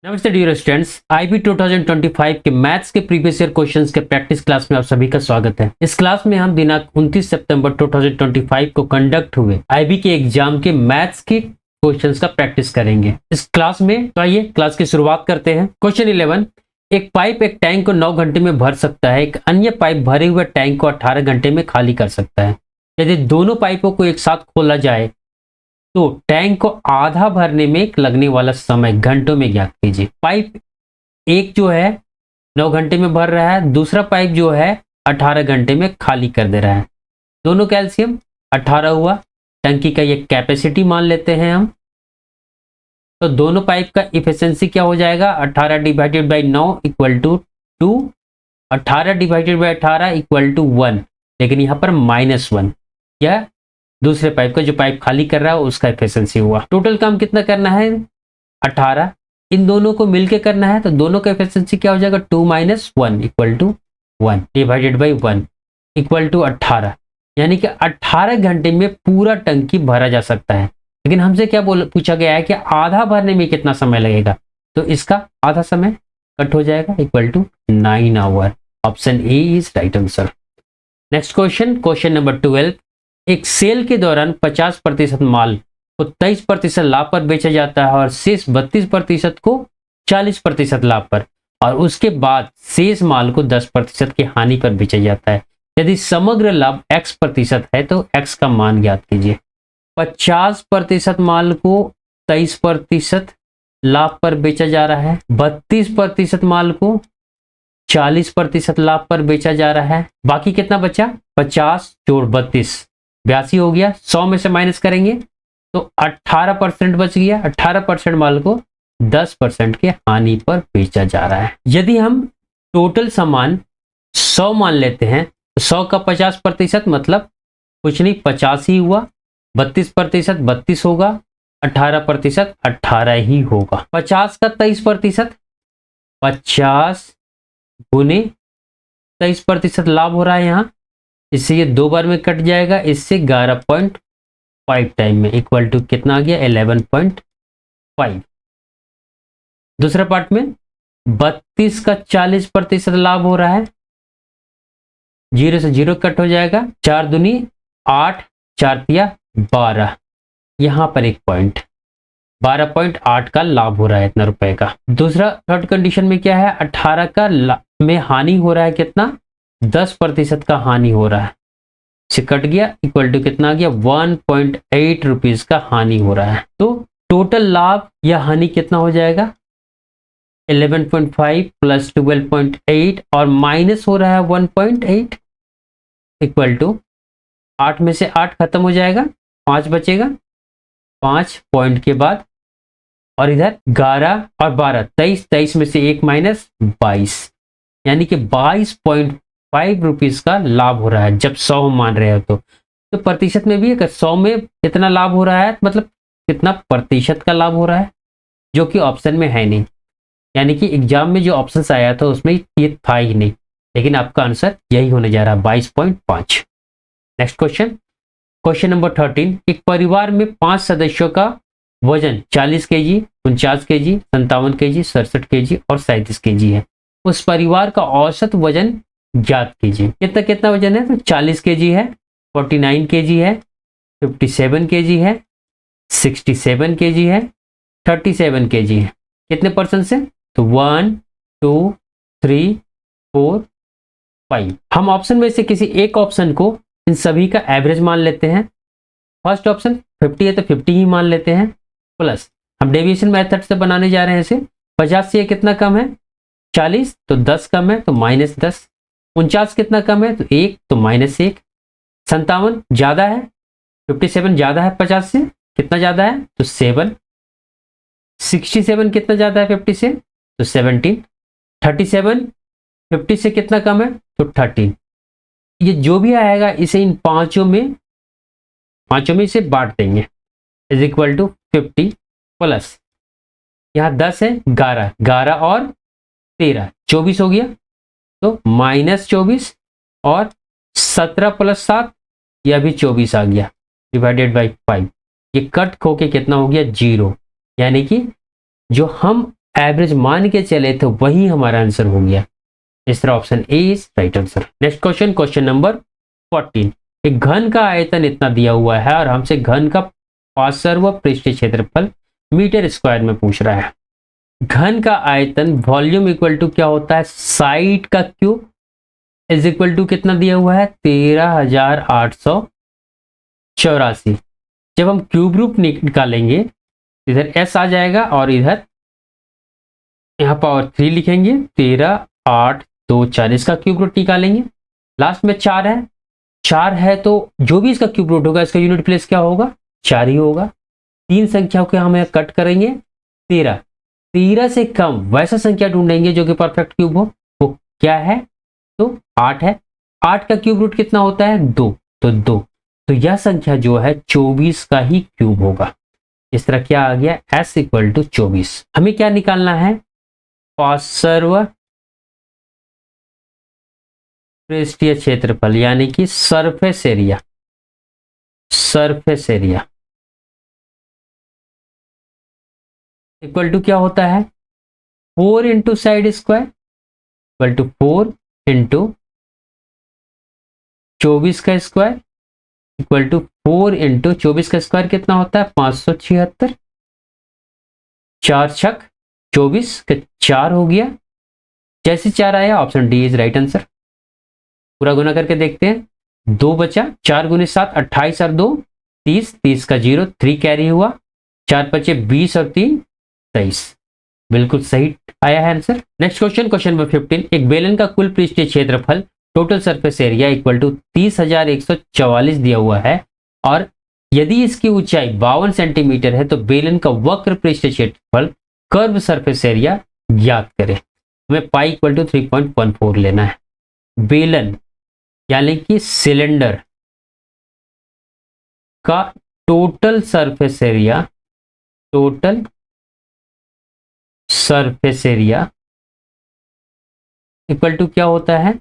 नमस्ते dear students, IB 2025 के maths के प्रीवियस ईयर क्वेश्चंस के प्रैक्टिस क्लास में आप सभी का स्वागत है। इस क्लास में हम दिनांक 29 सितंबर 2025 को कंडक्ट हुए आईबी के एग्जाम के मैथ्स के क्वेश्चंस का प्रैक्टिस करेंगे। इस क्लास में तो आइए क्लास की शुरुआत करते हैं। क्वेश्चन 11, एक पाइप एक टैंक को 9 घंटे में भर सकता है, एक अन्य पाइप भरे हुए टैंक को 18 घंटे में खाली कर सकता है। यदि दोनों पाइपों को एक साथ खोला जाए तो टैंक को आधा भरने में लगने वाला समय घंटों में ज्ञात कीजिए। पाइप एक जो है 9 घंटे में भर रहा है, दूसरा पाइप जो है 18 घंटे में खाली कर दे रहा है। दोनों कैल्शियम 18 हुआ, टंकी का ये कैपेसिटी मान लेते हैं हम। तो दोनों पाइप का इफिशिएंसी क्या हो जाएगा, 18 divided by 9 equal to 2, 18 divided by 18 equal to 1, लेकिन यहाँ पर -1, या दूसरे पाइप का जो पाइप खाली कर रहा है उसका एफिशिएंसी हुआ। टोटल काम कितना करना है, 18। इन दोनों को मिलके करना है तो दोनों का एफिशिएंसी क्या हो जाएगा, 2 - 1 equal to 1 divided by 1 equal to 18, यानी कि 18 घंटे में पूरा टंकी भरा जा सकता है। लेकिन हमसे क्या पूछा गया है कि आधा भरने में कितना समय लगेगा, तो इसका आधा समय कट हो जाएगा equal to 9 hour. Option A is right answer. Next question, question number 12, एक सेल के दौरान 50% माल को 23% लाभ पर बेचा जाता है और शेष 32% को 40% लाभ पर, और उसके बाद शेष माल को 10% की हानि पर बेचा जाता है। यदि समग्र लाभ x% है तो x का मान ज्ञात कीजिए। 50% माल को 23% लाभ पर बेचा जा रहा है, 32% माल को 40% लाभ पर बेचा जा रहा है। बाकी कितना बचा, 50 जोड़ 32 82 हो गया। 100 में से माइनस करेंगे तो 18% बच गया। 18% माल को 10% के हानि पर बेचा जा रहा है। यदि हम टोटल सामान 100 मान लेते हैं तो 100 का 50% मतलब कुछ नहीं, 50 ही हुआ। 32% 32 होगा, 18% 18 ही होगा। 50 का 23%, 50 गुने 23% लाभ हो रहा है यहाँ, इससे ये 2 बार में कट जाएगा, इससे 11.5 टाइम में इक्वल टू कितना आ गया, 11.5। दूसरा पार्ट में 32 का 40% लाभ हो रहा है, 0 से 0 कट हो जाएगा, 4 दूनी 8, 4 तिया 12, यहां पर एक पॉइंट, 12.8 का लाभ हो रहा है इतना रुपए का। दूसरा थर्ड कंडीशन में क्या है, 18 का में हानि हो रहा है कितना, 10% का हानि हो रहा है, से कट गया इक्वल टू कितना आ गया, 1.8 रुपीज का हानि हो रहा है। तो टोटल लाभ या हानि कितना हो जाएगा, 11.5 प्लस 12.8 और माइनस हो रहा है 1.8 इक्वल टू 8 में से 8 खत्म हो जाएगा, 5 बचेगा, 5 पॉइंट के बाद, और इधर 11 और 12 23, 23 में से 1 माइनस 22, यानी कि 22.5 रुपीज का लाभ हो रहा है जब 100 मान रहे हो तो प्रतिशत में भी अगर 100 में इतना लाभ हो रहा है मतलब कितना प्रतिशत का लाभ हो रहा है, जो कि ऑप्शन में है नहीं, यानी कि एग्जाम में जो ऑप्शंस आया था उसमें ये था ही नहीं, लेकिन आपका आंसर यही होने जा रहा है, 22.5। नेक्स्ट क्वेश्चन, क्वेश्चन नंबर 13, एक परिवार में 5 सदस्यों का वजन 40 kg, 49 kg, 57 kg, 67 kg और 37 kg है। उस परिवार का औसत वजन ज्ञात कीजिए। कितना कितना वजन है, तो 40 kg है, 49 kg है, 57 kg है, 67 kg है, 37 kg है। कितने परसेंट से, तो 1 2 3 4 5। हम ऑप्शन में से किसी एक ऑप्शन को इन सभी का एवरेज मान लेते हैं। फर्स्ट ऑप्शन 50 है तो 50 ही मान लेते हैं, प्लस हम डेविएशन मेथड से बनाने जा रहे हैं इसे। 50 से कितना कम है, 40, तो 10 कम है तो -10, 49 कितना कम है तो 1, तो -1, 57 ज्यादा है, 57 ज्यादा है 50 से, कितना ज्यादा है तो 7, 67 कितना ज्यादा है 50 से तो 17, 37 50 से कितना कम है तो 13। ये जो भी आएगा इसे इन पांचों में इसे बांट देंगे, इज इक्वल टू 50 प्लस यहां 10 है, 11, 11 और 13 24 हो गया, तो -24 और 17 प्लस 7 यह भी 24 आ गया, डिवाइडेड बाई 5। ये कट खो के कितना हो गया, 0, यानी कि जो हम एवरेज मान के चले तो वही हमारा आंसर हो गया। इस तरह option A is right answer. Next question, question number 14। एक घन का आयतन इतना दिया हुआ है और हमसे घन का पार्श्व पृष्ठीय क्षेत्रफल मीटर स्क्वायर में पूछ रहा है। घन का आयतन वॉल्यूम इक्वल टू क्या होता है, साइड का क्यूब इज इक्वल टू कितना दिया हुआ है, 13,884। जब हम क्यूब रूट निकालेंगे इधर s आ जाएगा और इधर यहाँ पावर 3 लिखेंगे, 13 8 2 4, इसका क्यूब रूट निकालेंगे। लास्ट में 4 है, 4 है तो जो भी इसका क्यूब रूट होगा इसका यूनिट प्लेस क्या होगा, 4 ही होगा। 3 संख्याओं के हम कट करेंगे, 13 से कम वैसा संख्या ढूंढेंगे जो कि परफेक्ट क्यूब हो, वो क्या है, तो 8 है। 8 का क्यूब रूट कितना होता है, 2, तो 2, तो यह संख्या जो है 24 का ही क्यूब होगा। इस तरह क्या आ गया, s इक्वल टू 24। हमें क्या निकालना है, पार्श्व पृष्ठीय क्षेत्रफल यानी कि surface area. Surface area equal to क्या होता है, 4 into side square equal to 4 into 24 का स्क्वायर इक्वल टू 4 इंटू 24 का स्क्वायर कितना होता है, 576। 4 छक 24 का 4 हो गया। जैसे 4 आया option D is right answer. पूरा गुना करके देखते हैं, 2 बचा, 4 गुने 7 28 और 2 30, 30 का 0 3 कैरी हुआ, 4 बचे 20 और 3 23। बिल्कुल सही आया है answer. Next question, question number 15। एक बेलन का कुल पृष्ठीय क्षेत्रफल total surface area equal to 30,144 दिया हुआ है और यदि इसकी ऊंचाई 52 सेंटीमीटर है तो बेलन का वक्र पृष्ठीय क्षेत्रफल कर्व सरफेस एरिया ज्ञात करें। हमें पाई इक्वल टू 3.14 लेना है। बेलन यानी कि सिलेंडर का total surface area, total surface area equal to क्या होता है,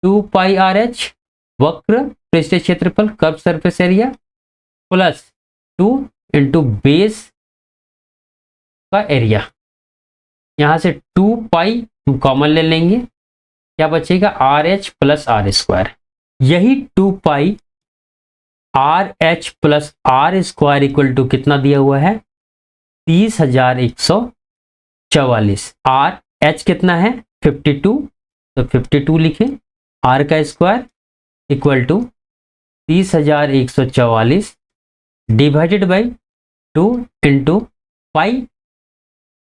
2 पाई आर एच वक्र पृष्ठीय क्षेत्रफल curve surface area plus 2 into base का एरिया। यहां से 2 पाई हम कॉमन ले लेंगे, क्या बचेगा, R H plus R square. यही 2 pi R H plus R square equal to कितना दिया हुआ है, 30,144। आर एच कितना है, 52, तो 52 लिखें, आर का square equal to 30,144 divided by 2 into pi.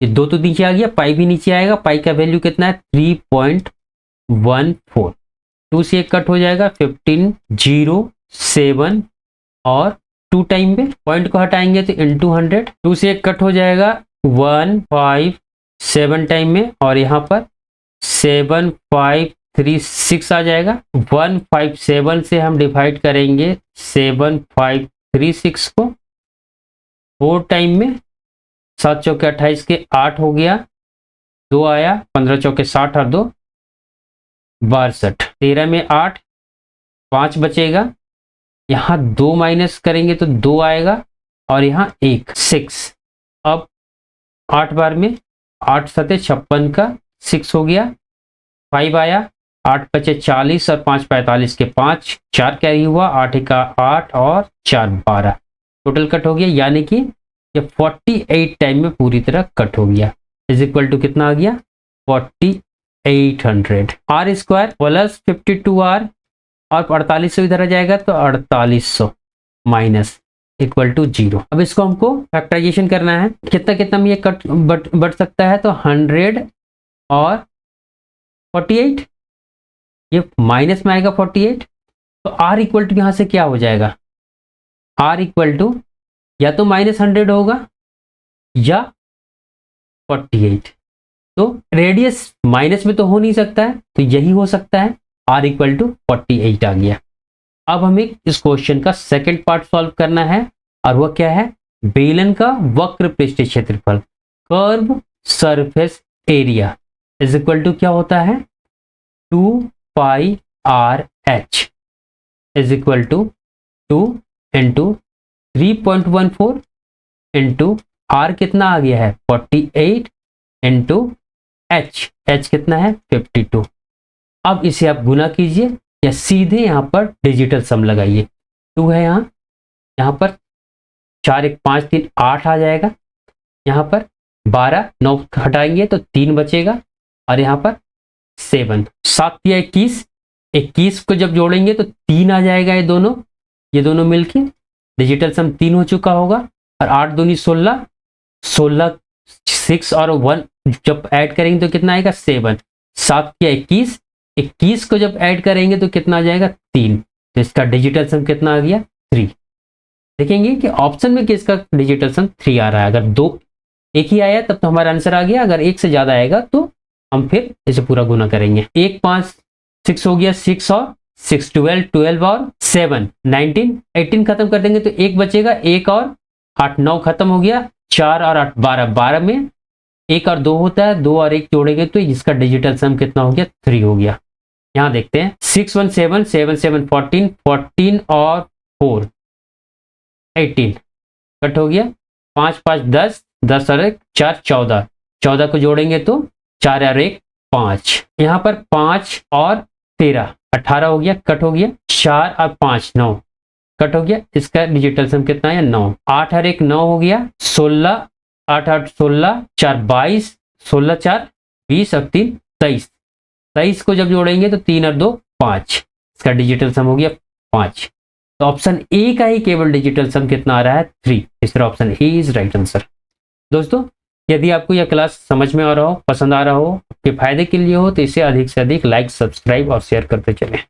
ये 2 तो नीचे आ गया, पाई भी नीचे आएगा। पाई का वैल्यू कितना है, 3.14। 2 से 1 कट हो जाएगा, 15 0 7 और 2 टाइम में पॉइंट को हटाएंगे तो इंटू 100। 2 से 1 कट हो जाएगा 157 टाइम में और यहाँ पर 7536 आ जाएगा। 157 से हम डिवाइड करेंगे 7536 को 4 टाइम में, 7 चौके 28 के 8 हो गया, 2 आया, 15 चौके 60 और 2 62, 13 में 8, 5 बचेगा। यहाँ 2 माइनस करेंगे तो 2 आएगा और यहाँ 1 6। अब 8 बार में 8 सते 56 का 6 हो गया, 5 आया, 8 बचे 40 और 5 45 के 5, 4 कैरी हुआ, 8 का 8 और 4 12, टोटल कट हो गया। यानी कि ये 48 टाइम में पूरी तरह कट हो गया। इज इक्वल टू कितना आ गया, 4800। आर स्क्वायर प्लस 52r और 4800 इधर आ जाएगा तो 4800 माइनस इक्वल टू 0। अब इसको हमको फैक्टराइजेशन करना है, कितना कितना में ये कट बढ़ सकता है, तो 100 और 48, ये माइनस में आएगा 48, तो r इक्वल टू यहां से क्या हो जाएगा, r इक्वल टू या तो -100 होगा या 48। तो रेडियस माइनस में तो हो नहीं सकता है, तो यही हो सकता है, r इक्वल टू 48 आ गया। अब हमें इस क्वेश्चन का सेकंड पार्ट सॉल्व करना है और वह क्या है, बेलन का वक्र पृष्ठीय क्षेत्रफल curve surface area is equal to क्या होता है, 2 pi R H is equal to 2 into 3.14 into R कितना आ गया है 48 इंटू एच, एच कितना है 52। अब इसे आप गुना कीजिए या सीधे यहाँ पर डिजिटल सम लगाइए। 2 है यहाँ पर 4 1 5 3 8 आ जाएगा, यहाँ पर 12 9 हटाएंगे तो 3 बचेगा, और यहाँ पर 7 7 या 21, 21 को जब जोड़ेंगे तो 3 आ जाएगा, ये दोनों मिलके डिजिटल सम 3 हो चुका होगा। और 8 दूनी 16, 16 6 और 1 जब ऐड करेंगे तो कितना आएगा 7, 7 या 21, 21 को जब ऐड करेंगे तो कितना आ जाएगा 3, तो इसका डिजिटल सम कितना आ गया 3। देखेंगे कि ऑप्शन में किसका डिजिटल सम 3 आ रहा है। अगर दो एक ही आया तब तो हमारा आंसर आ गया, अगर एक से ज्यादा आएगा तो हम फिर इसे पूरा गुना करेंगे। 1 5 6 हो गया, 6 और 6 12, 12 और 7 19, 18 खत्म कर देंगे तो 1 बचेगा, 1 और 8 9 खत्म हो गया, 4 और 8 12, 12 में 1 और 2 होता है, 2 और 1 जोड़ेंगे तो इसका डिजिटल सम कितना हो गया 3 हो गया। यहाँ देखते हैं 6 1 7 7 7 14, 14 और 4 18 कट हो गया, 5 5 10, 10 और 1 4 14, 14 को जोड़ेंगे तो 4 और 1 5, यहाँ पर 5 और 13 18 हो गया, कट हो गया, 4 और 5 9 कट हो गया, इसका डिजिटल सम कितना है 9, 8 और 1 9 हो गया, 16 8 8 16 4 22, 16 4 20 और 3 23, 23 को जब जोड़ेंगे तो 3 और 2 5, इसका डिजिटल सम हो गया 5। तो ऑप्शन ए का ही केवल डिजिटल सम कितना आ रहा है 3, तीसरा option A is right answer. दोस्तों यदि आपको यह क्लास समझ में आ रहा हो, पसंद आ रहा हो, आपके फायदे के लिए हो, तो इसे अधिक से अधिक लाइक सब्सक्राइब और शेयर करते चलें।